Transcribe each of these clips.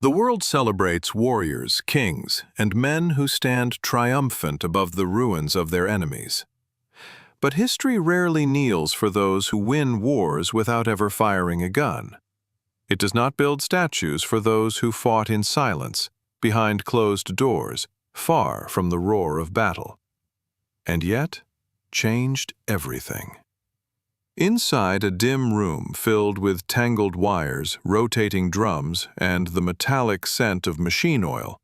The world celebrates warriors, kings, and men who stand triumphant above the ruins of their enemies. But history rarely kneels for those who win wars without ever firing a gun. It does not build statues for those who fought in silence, behind closed doors, far from the roar of battle. And yet, changed everything. Inside a dim room filled with tangled wires, rotating drums, and the metallic scent of machine oil,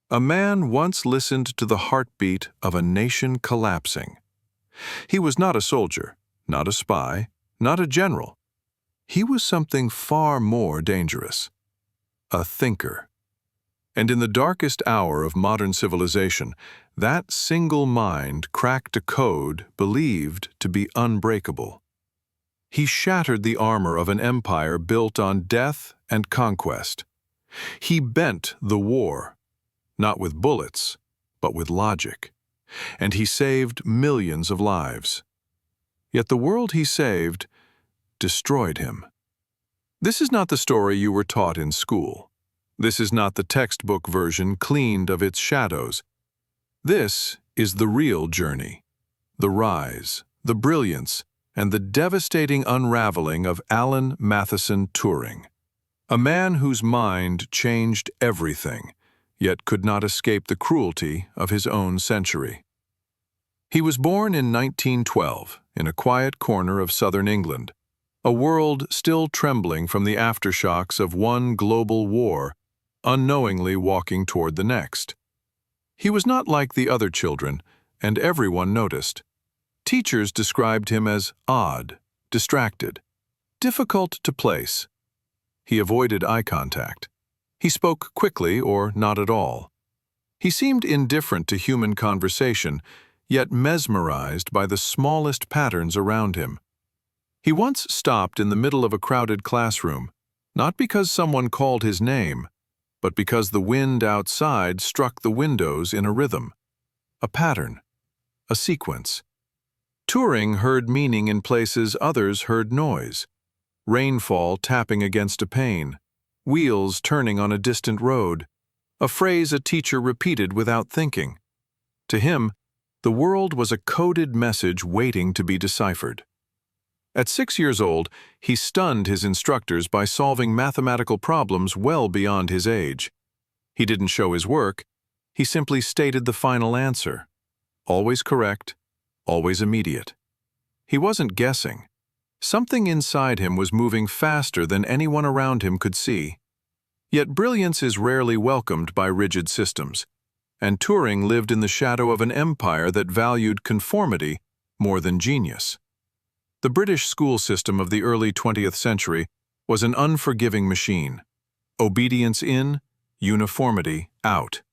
a man once listened to the heartbeat of a nation collapsing. He was not a soldier, not a spy, not a general. He was something far more dangerous. A thinker. And in the darkest hour of modern civilization, that single mind cracked a code believed to be unbreakable. He shattered the armor of an empire built on death and conquest. He bent the war, not with bullets, but with logic. And he saved millions of lives. Yet the world he saved destroyed him. This is not the story you were taught in school. This is not the textbook version cleaned of its shadows. This is the real journey, the rise, the brilliance, and the devastating unraveling of Alan Mathison Turing, a man whose mind changed everything, yet could not escape the cruelty of his own century. He was born in 1912 in a quiet corner of southern England, a world still trembling from the aftershocks of one global war, unknowingly walking toward the next. He was not like the other children, and everyone noticed. Teachers described him as odd, distracted, difficult to place. He avoided eye contact. He spoke quickly or not at all. He seemed indifferent to human conversation, yet mesmerized by the smallest patterns around him. He once stopped in the middle of a crowded classroom, not because someone called his name, but because the wind outside struck the windows in a rhythm, a pattern, a sequence. Turing heard meaning in places others heard noise. Rainfall tapping against a pane, wheels turning on a distant road, a phrase a teacher repeated without thinking. To him, the world was a coded message waiting to be deciphered. At 6 years old, he stunned his instructors by solving mathematical problems well beyond his age. He didn't show his work, he simply stated the final answer. Always correct, always immediate. He wasn't guessing. Something inside him was moving faster than anyone around him could see. Yet brilliance is rarely welcomed by rigid systems, and Turing lived in the shadow of an empire that valued conformity more than genius. The British school system of the early 20th century was an unforgiving machine. Obedience in, uniformity out.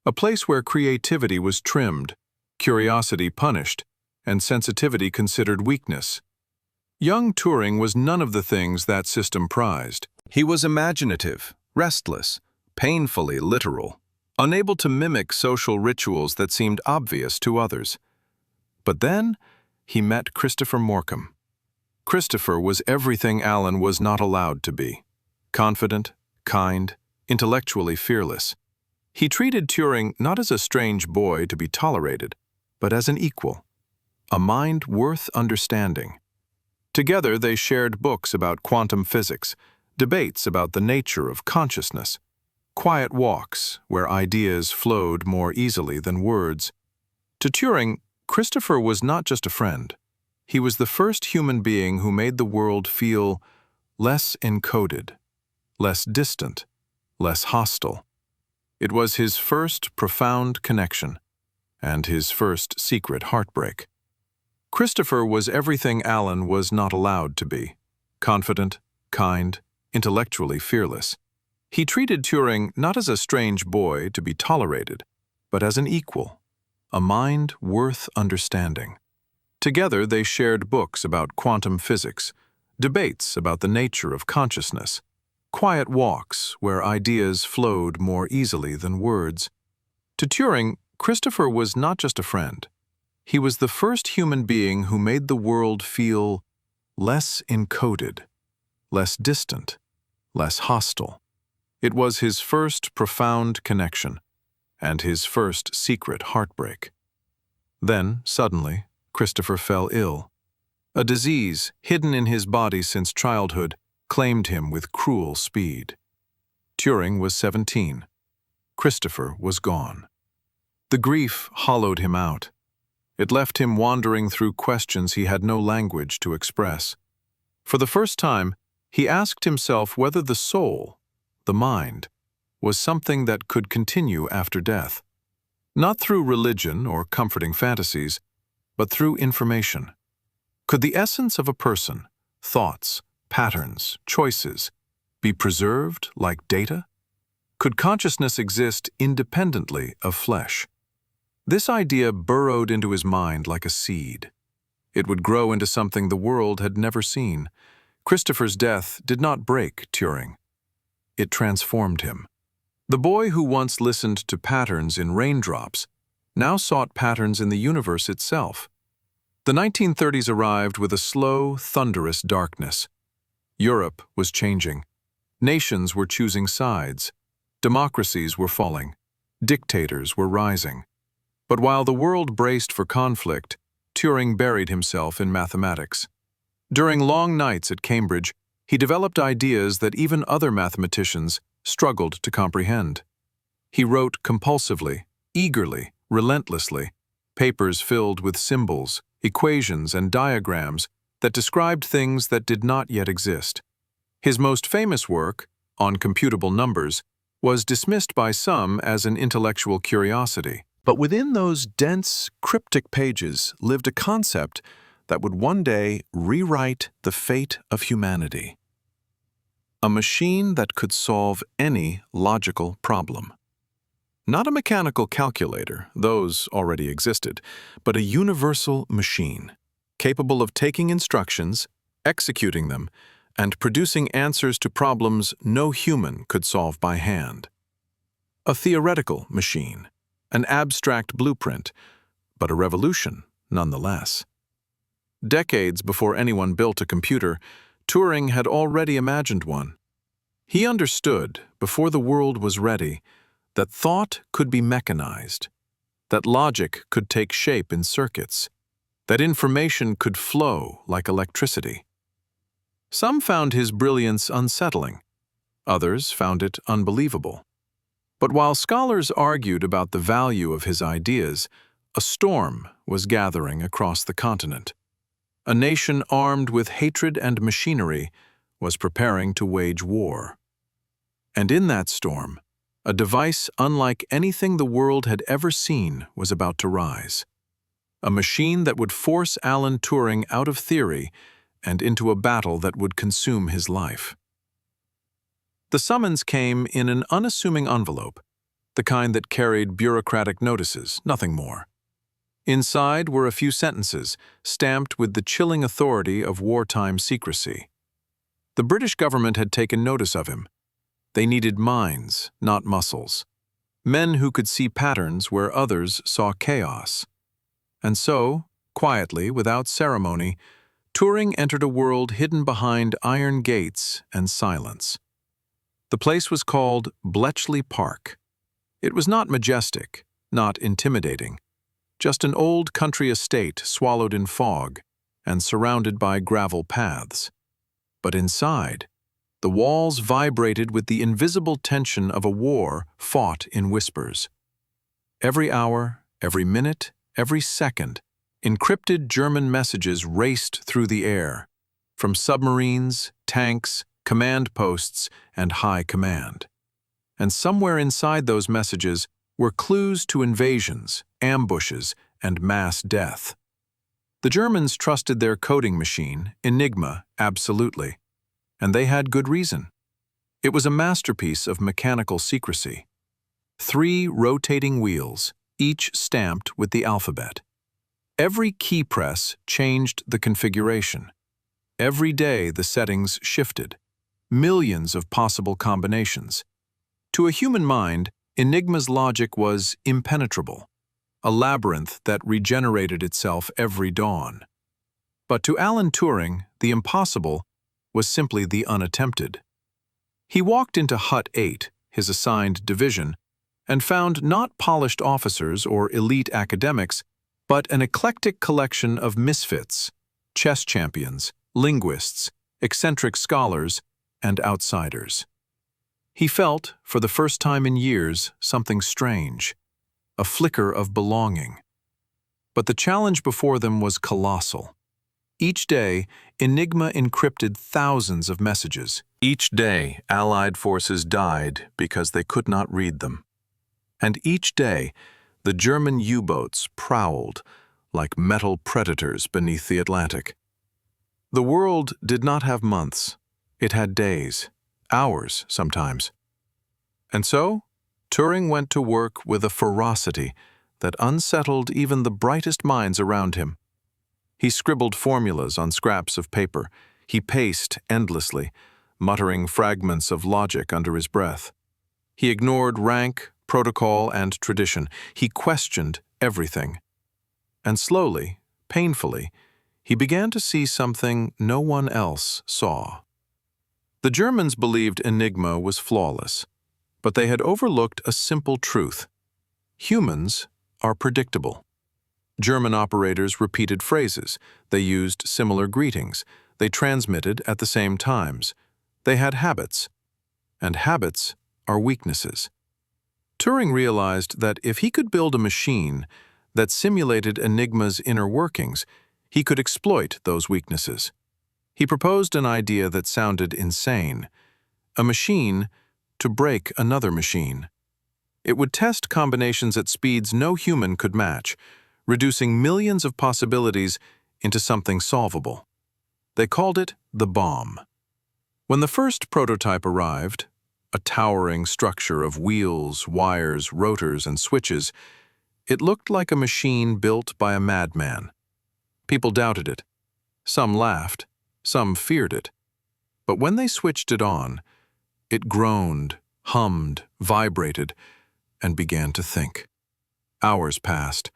A place where creativity was trimmed, curiosity punished, and sensitivity considered weakness. Young Turing was none of the things that system prized. He was imaginative, restless, painfully literal, unable to mimic social rituals that seemed obvious to others. But then, he met Christopher Morcom. Christopher was everything Alan was not allowed to be. Confident, kind, intellectually fearless. He treated Turing not as a strange boy to be tolerated, but as an equal, a mind worth understanding. Together they shared books about quantum physics, debates about the nature of consciousness, quiet walks where ideas flowed more easily than words. To Turing, Christopher was not just a friend. He was the first human being who made the world feel less encoded, less distant, less hostile. It was his first profound connection, and his first secret heartbreak. Christopher was everything Alan was not allowed to be: confident, kind, intellectually fearless. He treated Turing not as a strange boy to be tolerated, but as an equal, a mind worth understanding. Together they shared books about quantum physics, debates about the nature of consciousness, quiet walks where ideas flowed more easily than words. To Turing, Christopher was not just a friend. He was the first human being who made the world feel less encoded, less distant, less hostile. It was his first profound connection, and his first secret heartbreak. Then, suddenly, Christopher fell ill. A disease, hidden in his body since childhood, claimed him with cruel speed. Turing was 17. Christopher was gone. The grief hollowed him out. It left him wandering through questions he had no language to express. For the first time, he asked himself whether the soul, the mind, was something that could continue after death. Not through religion or comforting fantasies, but through information. Could the essence of a person, thoughts, patterns, choices, be preserved like data? Could consciousness exist independently of flesh? This idea burrowed into his mind like a seed. It would grow into something the world had never seen. Christopher's death did not break Turing. It transformed him. The boy who once listened to patterns in raindrops now sought patterns in the universe itself. The 1930s arrived with a slow, thunderous darkness. Europe was changing. Nations were choosing sides. Democracies were falling. Dictators were rising. But while the world braced for conflict, Turing buried himself in mathematics. During long nights at Cambridge, he developed ideas that even other mathematicians struggled to comprehend. He wrote compulsively, eagerly, relentlessly, papers filled with symbols, equations, and diagrams that described things that did not yet exist. His most famous work, on computable numbers, was dismissed by some as an intellectual curiosity. But within those dense, cryptic pages lived a concept that would one day rewrite the fate of humanity. A machine that could solve any logical problem. Not a mechanical calculator, those already existed, but a universal machine, capable of taking instructions, executing them, and producing answers to problems no human could solve by hand. A theoretical machine, an abstract blueprint, but a revolution nonetheless. Decades before anyone built a computer, Turing had already imagined one. He understood, before the world was ready, that thought could be mechanized, that logic could take shape in circuits, that information could flow like electricity. Some found his brilliance unsettling. Others found it unbelievable. But while scholars argued about the value of his ideas, a storm was gathering across the continent. A nation armed with hatred and machinery was preparing to wage war. And in that storm, a device unlike anything the world had ever seen was about to rise. A machine that would force Alan Turing out of theory and into a battle that would consume his life. The summons came in an unassuming envelope, the kind that carried bureaucratic notices, nothing more. Inside were a few sentences, stamped with the chilling authority of wartime secrecy. The British government had taken notice of him. They needed minds, not muscles. Men who could see patterns where others saw chaos. And so, quietly, without ceremony, Turing entered a world hidden behind iron gates and silence. The place was called Bletchley Park. It was not majestic, not intimidating, just an old country estate swallowed in fog and surrounded by gravel paths. But inside, the walls vibrated with the invisible tension of a war fought in whispers. Every hour, every minute, every second, encrypted German messages raced through the air, from submarines, tanks, command posts, and high command. And somewhere inside those messages were clues to invasions, ambushes, and mass death. The Germans trusted their coding machine, Enigma, absolutely. And they had good reason. It was a masterpiece of mechanical secrecy. 3 rotating wheels, each stamped with the alphabet. Every key press changed the configuration. Every day the settings shifted. Millions of possible combinations. To a human mind, Enigma's logic was impenetrable, a labyrinth that regenerated itself every dawn. But to Alan Turing, the impossible was simply the unattempted. He walked into Hut 8, his assigned division, and found not polished officers or elite academics, but an eclectic collection of misfits, chess champions, linguists, eccentric scholars, and outsiders. He felt, for the first time in years, something strange, a flicker of belonging. But the challenge before them was colossal. Each day, Enigma encrypted thousands of messages. Each day, Allied forces died because they could not read them. And each day, the German U-boats prowled like metal predators beneath the Atlantic. The world did not have months. It had days, hours sometimes. And so, Turing went to work with a ferocity that unsettled even the brightest minds around him. He scribbled formulas on scraps of paper. He paced endlessly, muttering fragments of logic under his breath. He ignored rank, protocol, and tradition. He questioned everything. And slowly, painfully, he began to see something no one else saw. The Germans believed Enigma was flawless, but they had overlooked a simple truth. Humans are predictable. German operators repeated phrases. They used similar greetings. They transmitted at the same times. They had habits. And habits are weaknesses. Turing realized that if he could build a machine that simulated Enigma's inner workings, he could exploit those weaknesses. He proposed an idea that sounded insane: a machine to break another machine. It would test combinations at speeds no human could match, reducing millions of possibilities into something solvable. They called it the bomb. When the first prototype arrived, a towering structure of wheels, wires, rotors, and switches, it looked like a machine built by a madman. People doubted it. Some laughed. Some feared it. But when they switched it on, it groaned, hummed, vibrated, and began to think. Hours passed.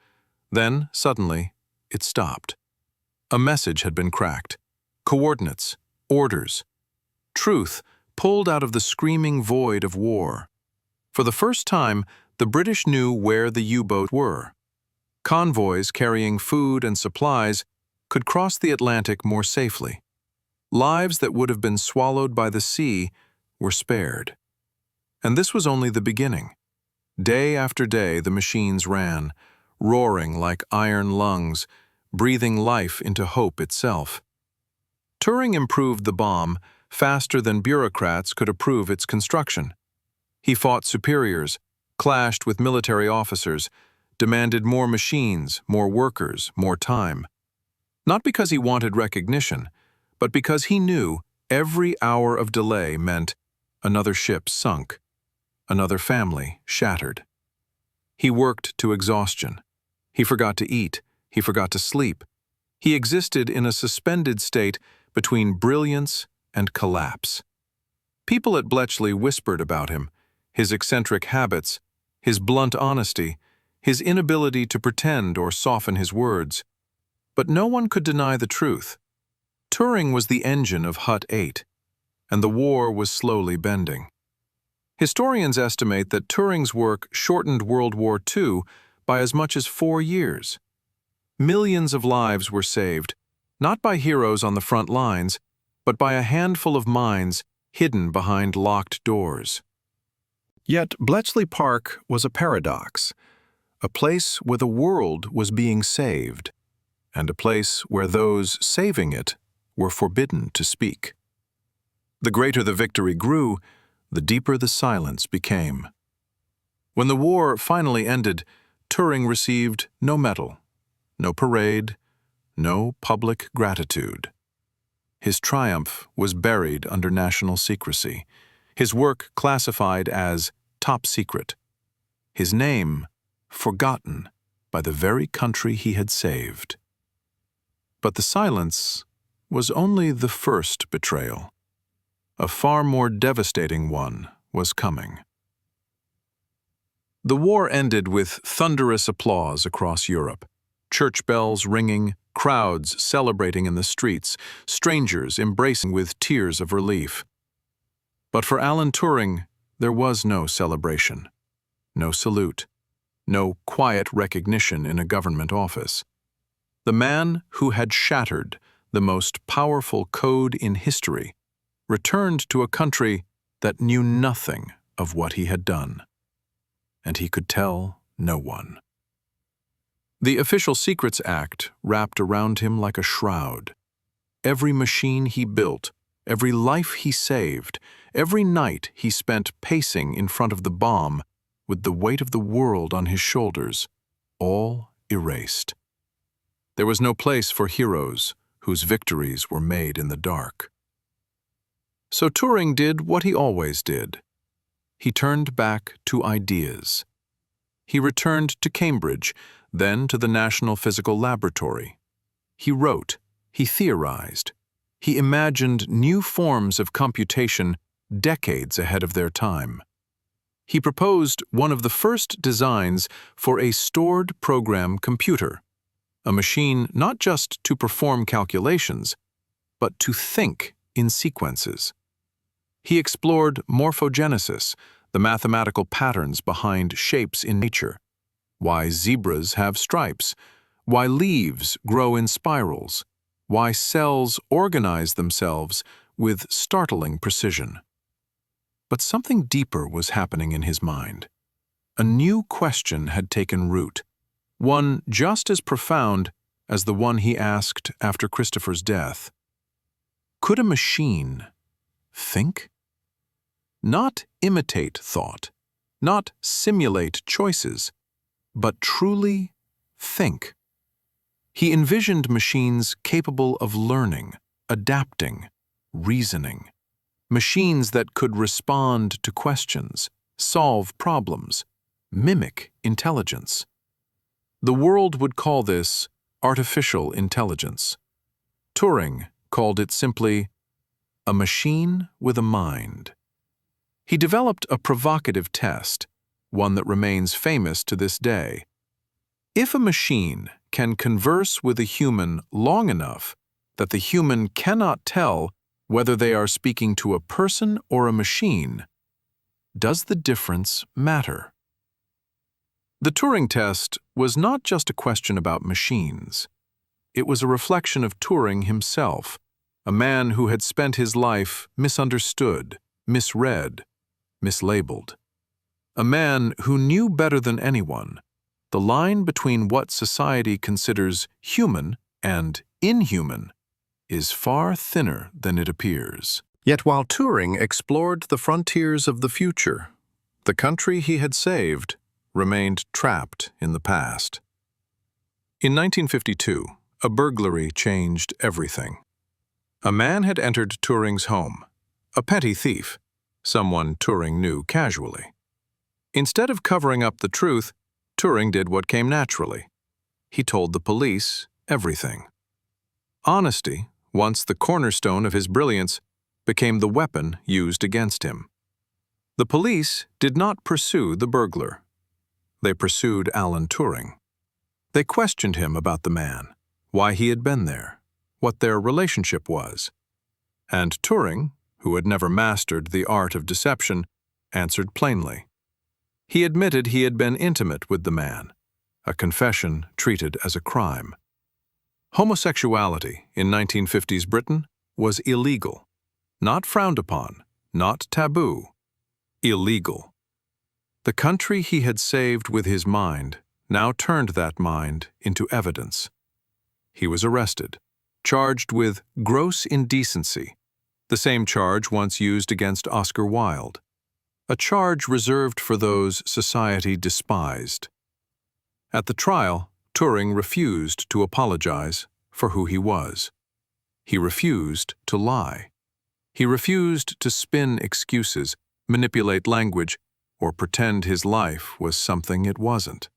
Then, suddenly, it stopped. A message had been cracked. Coordinates, orders, truth pulled out of the screaming void of war. For the first time, the British knew where the U-boats were. Convoys carrying food and supplies could cross the Atlantic more safely. Lives that would have been swallowed by the sea were spared. And this was only the beginning. Day after day, the machines ran, roaring like iron lungs, breathing life into hope itself. Turing improved the bomb faster than bureaucrats could approve its construction. He fought superiors, clashed with military officers, demanded more machines, more workers, more time. Not because he wanted recognition, but because he knew every hour of delay meant another ship sunk, another family shattered. He worked to exhaustion. He forgot to eat. He forgot to sleep. He existed in a suspended state between brilliance and collapse. People at Bletchley whispered about him, his eccentric habits, his blunt honesty, his inability to pretend or soften his words. But no one could deny the truth. Turing was the engine of Hut 8, and the war was slowly bending. Historians estimate that Turing's work shortened World War II by as much as 4 years. Millions of lives were saved, not by heroes on the front lines, but by a handful of minds hidden behind locked doors. Yet Bletchley Park was a paradox, a place where the world was being saved, and a place where those saving it were forbidden to speak. The greater the victory grew, the deeper the silence became. When the war finally ended, Turing received no medal, no parade, no public gratitude. His triumph was buried under national secrecy, his work classified as top secret, his name forgotten by the very country he had saved. But the silence was only the first betrayal. A far more devastating one was coming. The war ended with thunderous applause across Europe. Church bells ringing, crowds celebrating in the streets, strangers embracing with tears of relief. But for Alan Turing, there was no celebration, no salute, no quiet recognition in a government office. The man who had shattered the most powerful code in history returned to a country that knew nothing of what he had done. And he could tell no one. The Official Secrets Act wrapped around him like a shroud. Every machine he built, every life he saved, every night he spent pacing in front of the bomb with the weight of the world on his shoulders, all erased. There was no place for heroes whose victories were made in the dark. So Turing did what he always did. He turned back to ideas. He returned to Cambridge, then to the National Physical Laboratory. He wrote, he theorized, he imagined new forms of computation decades ahead of their time. He proposed one of the first designs for a stored program computer, a machine not just to perform calculations, but to think in sequences. He explored morphogenesis, the mathematical patterns behind shapes in nature, why zebras have stripes, why leaves grow in spirals, why cells organize themselves with startling precision. But something deeper was happening in his mind. A new question had taken root, one just as profound as the one he asked after Christopher's death. Could a machine think? Not imitate thought, not simulate choices, but truly think. He envisioned machines capable of learning, adapting, reasoning. Machines that could respond to questions, solve problems, mimic intelligence. The world would call this artificial intelligence. Turing called it simply a machine with a mind. He developed a provocative test, one that remains famous to this day. If a machine can converse with a human long enough that the human cannot tell whether they are speaking to a person or a machine, does the difference matter? The Turing test was not just a question about machines. It was a reflection of Turing himself, a man who had spent his life misunderstood, misread, mislabeled. A man who knew better than anyone the line between what society considers human and inhuman is far thinner than it appears. Yet while Turing explored the frontiers of the future, the country he had saved remained trapped in the past. In 1952, a burglary changed everything. A man had entered Turing's home, a petty thief, someone Turing knew casually. Instead of covering up the truth, Turing did what came naturally. He told the police everything. Honesty, once the cornerstone of his brilliance, became the weapon used against him. The police did not pursue the burglar. They pursued Alan Turing. They questioned him about the man, why he had been there, what their relationship was. And Turing, who had never mastered the art of deception, answered plainly. He admitted he had been intimate with the man, a confession treated as a crime. Homosexuality in 1950s Britain was illegal, not frowned upon, not taboo, illegal. The country he had saved with his mind now turned that mind into evidence. He was arrested, charged with gross indecency, the same charge once used against Oscar Wilde, a charge reserved for those society despised. At the trial, Turing refused to apologize for who he was. He refused to lie. He refused to spin excuses, manipulate language, or pretend his life was something it wasn't.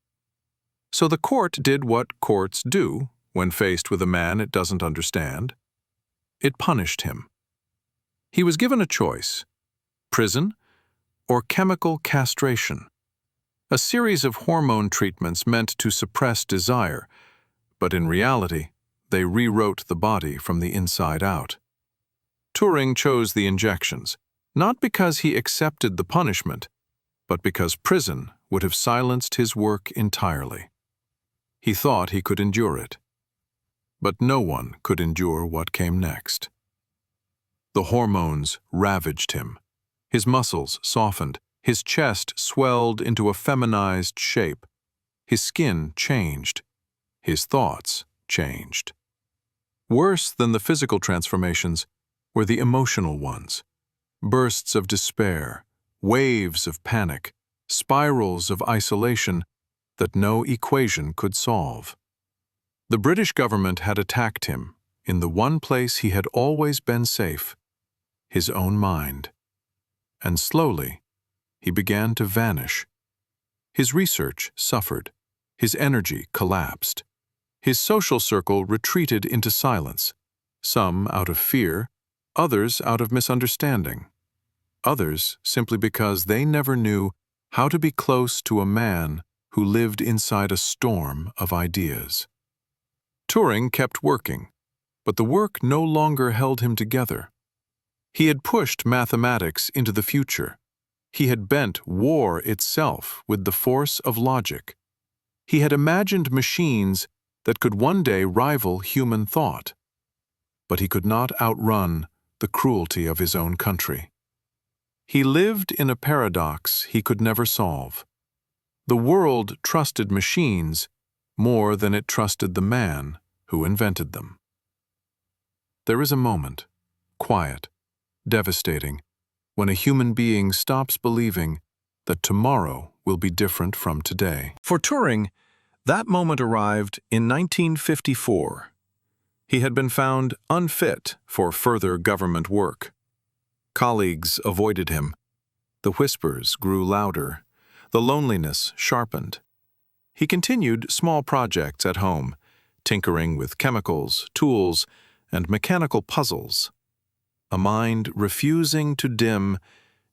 So the court did what courts do when faced with a man it doesn't understand. It punished him. He was given a choice: prison or chemical castration, a series of hormone treatments meant to suppress desire, but in reality, they rewrote the body from the inside out. Turing chose the injections, not because he accepted the punishment, but because prison would have silenced his work entirely. He thought he could endure it. But no one could endure what came next. The hormones ravaged him. His muscles softened. His chest swelled into a feminized shape. His skin changed. His thoughts changed. Worse than the physical transformations were the emotional ones. Bursts of despair, waves of panic, spirals of isolation that no equation could solve. The British government had attacked him in the one place he had always been safe, his own mind. And slowly, he began to vanish. His research suffered. His energy collapsed. His social circle retreated into silence, some out of fear, others out of misunderstanding, others simply because they never knew how to be close to a man who lived inside a storm of ideas. Turing kept working, but the work no longer held him together. He had pushed mathematics into the future. He had bent war itself with the force of logic. He had imagined machines that could one day rival human thought. But he could not outrun the cruelty of his own country. He lived in a paradox he could never solve. The world trusted machines more than it trusted the man who invented them. There is a moment, quiet, devastating, when a human being stops believing that tomorrow will be different from today. For Turing, that moment arrived in 1954. He had been found unfit for further government work. Colleagues avoided him. The whispers grew louder. The loneliness sharpened. He continued small projects at home, tinkering with chemicals, tools, and mechanical puzzles. A mind refusing to dim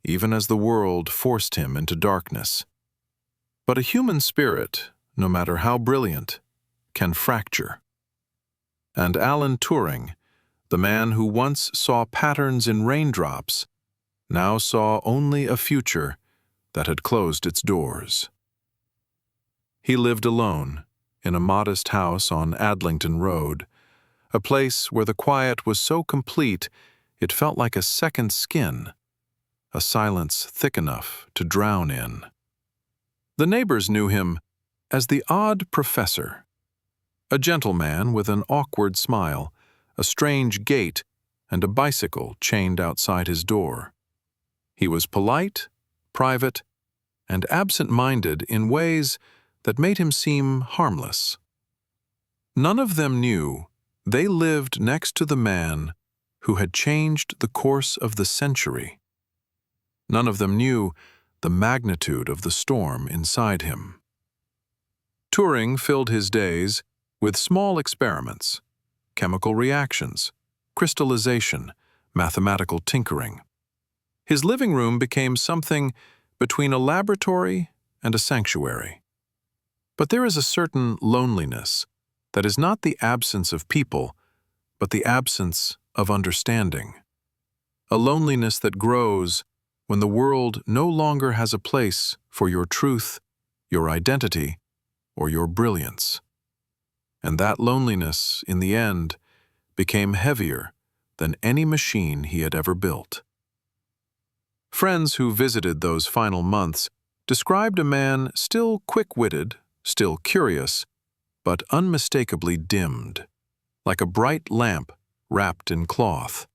even as the world forced him into darkness. But a human spirit, no matter how brilliant, can fracture. And Alan Turing, the man who once saw patterns in raindrops, now saw only a future that had closed its doors. He lived alone in a modest house on Adlington Road, a place where the quiet was so complete it felt like a second skin, a silence thick enough to drown in. The neighbors knew him as the odd professor, a gentleman with an awkward smile, a strange gait, and a bicycle chained outside his door. He was polite, private, and absent-minded in ways that made him seem harmless. None of them knew they lived next to the man who had changed the course of the century. None of them knew the magnitude of the storm inside him. Turing filled his days with small experiments, chemical reactions, crystallization, mathematical tinkering. His living room became something between a laboratory and a sanctuary. But there is a certain loneliness that is not the absence of people, but the absence of understanding. A loneliness that grows when the world no longer has a place for your truth, your identity, or your brilliance. And that loneliness, in the end, became heavier than any machine he had ever built. Friends who visited those final months described a man still quick-witted, still curious, but unmistakably dimmed, like a bright lamp wrapped in cloth.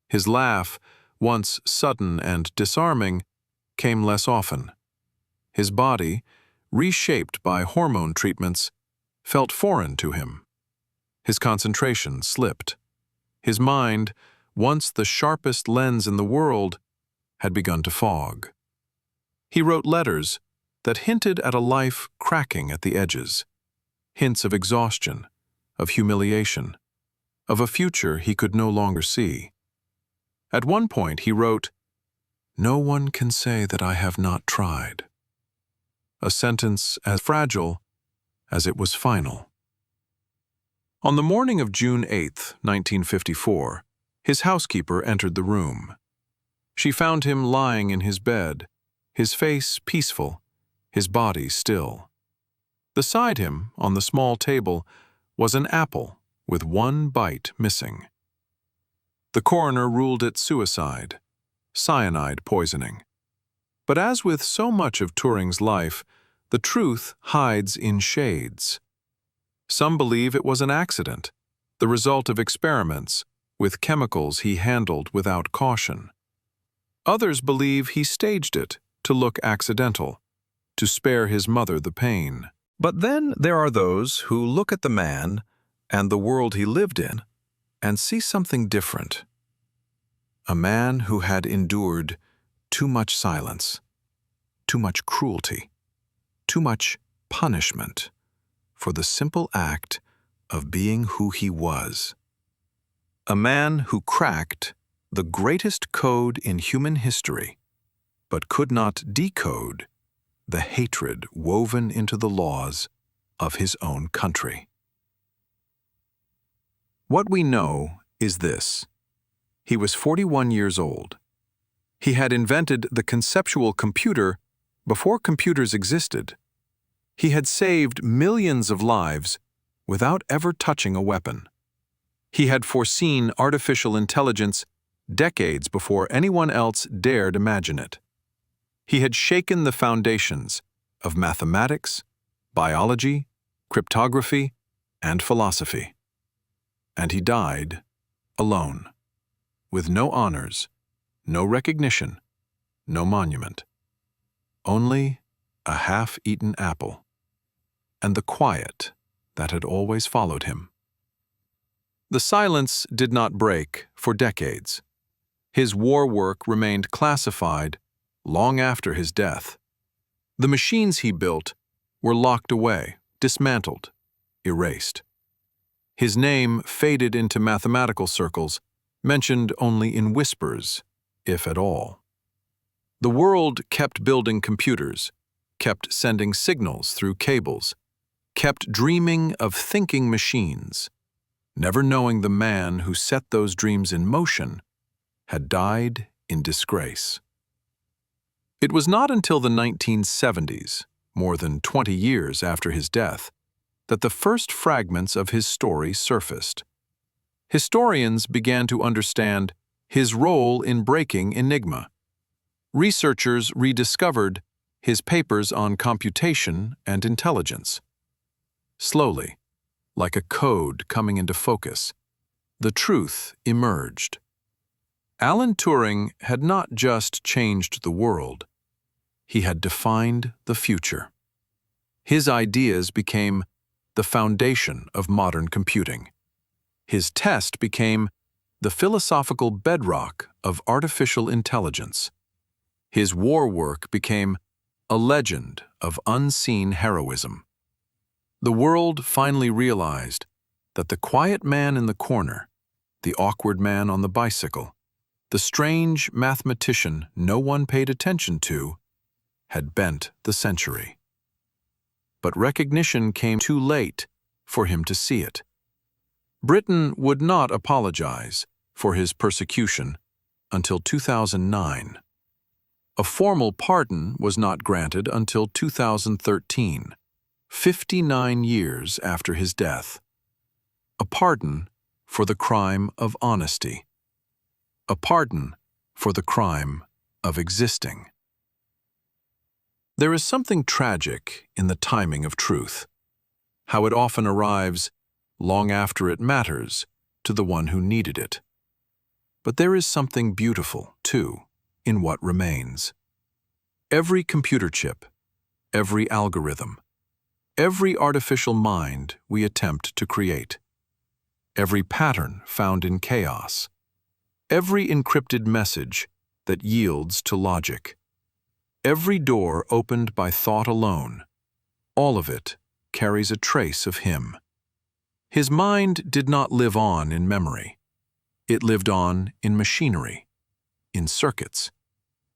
His laugh, once sudden and disarming, came less often. His body, reshaped by hormone treatments, felt foreign to him. His concentration slipped. His mind, once the sharpest lens in the world, had begun to fog. He wrote letters that hinted at a life cracking at the edges, hints of exhaustion, of humiliation, of a future he could no longer see. At one point he wrote, "No one can say that I have not tried," a sentence as fragile as it was final. On the morning of June 8, 1954, his housekeeper entered the room. She found him lying in his bed, his face peaceful, his body still. Beside him, on the small table, was an apple with one bite missing. The coroner ruled it suicide, cyanide poisoning. But as with so much of Turing's life, the truth hides in shades. Some believe it was an accident, the result of experiments with chemicals he handled without caution. Others believe he staged it to look accidental, to spare his mother the pain. But then there are those who look at the man and the world he lived in and see something different. A man who had endured too much silence, too much cruelty, too much punishment for the simple act of being who he was. A man who cracked the greatest code in human history, but could not decode the hatred woven into the laws of his own country. What we know is this: he was 41 years old. He had invented the conceptual computer before computers existed. He had saved millions of lives without ever touching a weapon. He had foreseen artificial intelligence decades before anyone else dared imagine it. He had shaken the foundations of mathematics, biology, cryptography, and philosophy. And he died alone, with no honors, no recognition, no monument. Only a half-eaten apple, and the quiet that had always followed him. The silence did not break for decades. His war work remained classified long after his death. The machines he built were locked away, dismantled, erased. His name faded into mathematical circles, mentioned only in whispers, if at all. The world kept building computers, kept sending signals through cables, kept dreaming of thinking machines, never knowing the man who set those dreams in motion had died in disgrace. It was not until the 1970s, more than 20 years after his death, that the first fragments of his story surfaced. Historians began to understand his role in breaking Enigma. Researchers rediscovered his papers on computation and intelligence. Slowly, like a code coming into focus, the truth emerged. Alan Turing had not just changed the world, he had defined the future. His ideas became the foundation of modern computing. His test became the philosophical bedrock of artificial intelligence. His war work became a legend of unseen heroism. The world finally realized that the quiet man in the corner, the awkward man on the bicycle, the strange mathematician no one paid attention to, had bent the century. But recognition came too late for him to see it. Britain would not apologize for his persecution until 2009. A formal pardon was not granted until 2013, 59 years after his death. A pardon for the crime of honesty. A pardon for the crime of existing. There is something tragic in the timing of truth, how it often arrives long after it matters to the one who needed it. But there is something beautiful, too, in what remains. Every computer chip, every algorithm, every artificial mind we attempt to create, every pattern found in chaos, every encrypted message that yields to logic, every door opened by thought alone, all of it carries a trace of him. His mind did not live on in memory. It lived on in machinery, in circuits,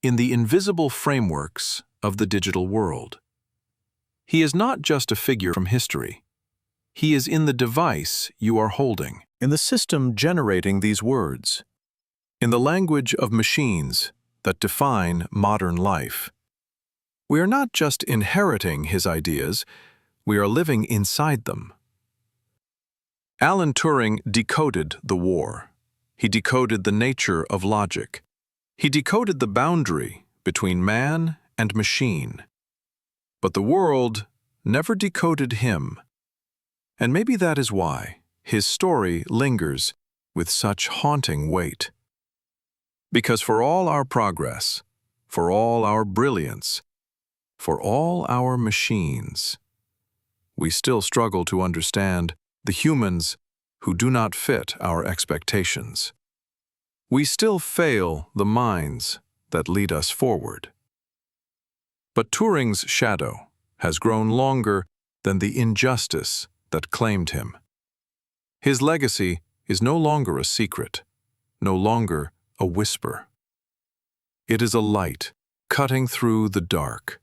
in the invisible frameworks of the digital world. He is not just a figure from history. He is in the device you are holding, in the system generating these words. In the language of machines, that define modern life. We are not just inheriting his ideas, we are living inside them. Alan Turing decoded the war. He decoded the nature of logic. He decoded the boundary between man and machine. But the world never decoded him. And maybe that is why his story lingers with such haunting weight. Because for all our progress, for all our brilliance, for all our machines, we still struggle to understand the humans who do not fit our expectations. We still fail the minds that lead us forward. But Turing's shadow has grown longer than the injustice that claimed him. His legacy is no longer a secret, no longer a whisper. It is a light cutting through the dark.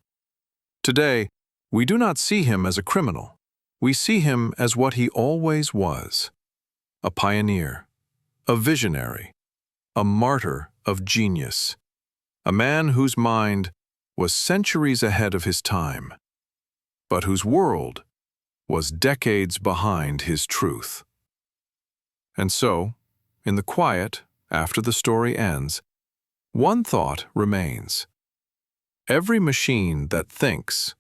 Today, we do not see him as a criminal. We see him as what he always was: a pioneer, a visionary, a martyr of genius, a man whose mind was centuries ahead of his time, but whose world was decades behind his truth. And so, in the quiet, after the story ends, one thought remains. Every machine that thinks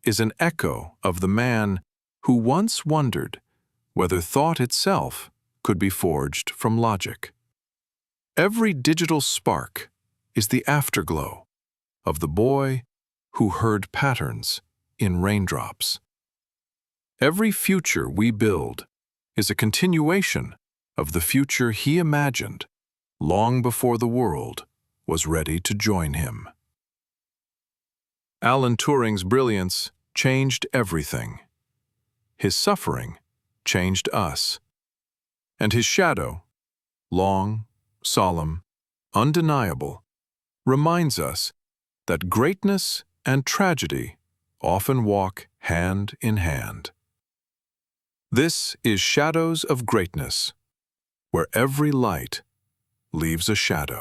is an echo of the man who once wondered whether thought itself could be forged from logic. Every digital spark is the afterglow of the boy who heard patterns in raindrops. Every future we build is a continuation of the future he imagined long before the world was ready to join him. Alan Turing's brilliance changed everything. His suffering changed us. And his shadow, long, solemn, undeniable, reminds us that greatness and tragedy often walk hand in hand. This is Shadows of Greatness, where every light leaves a shadow.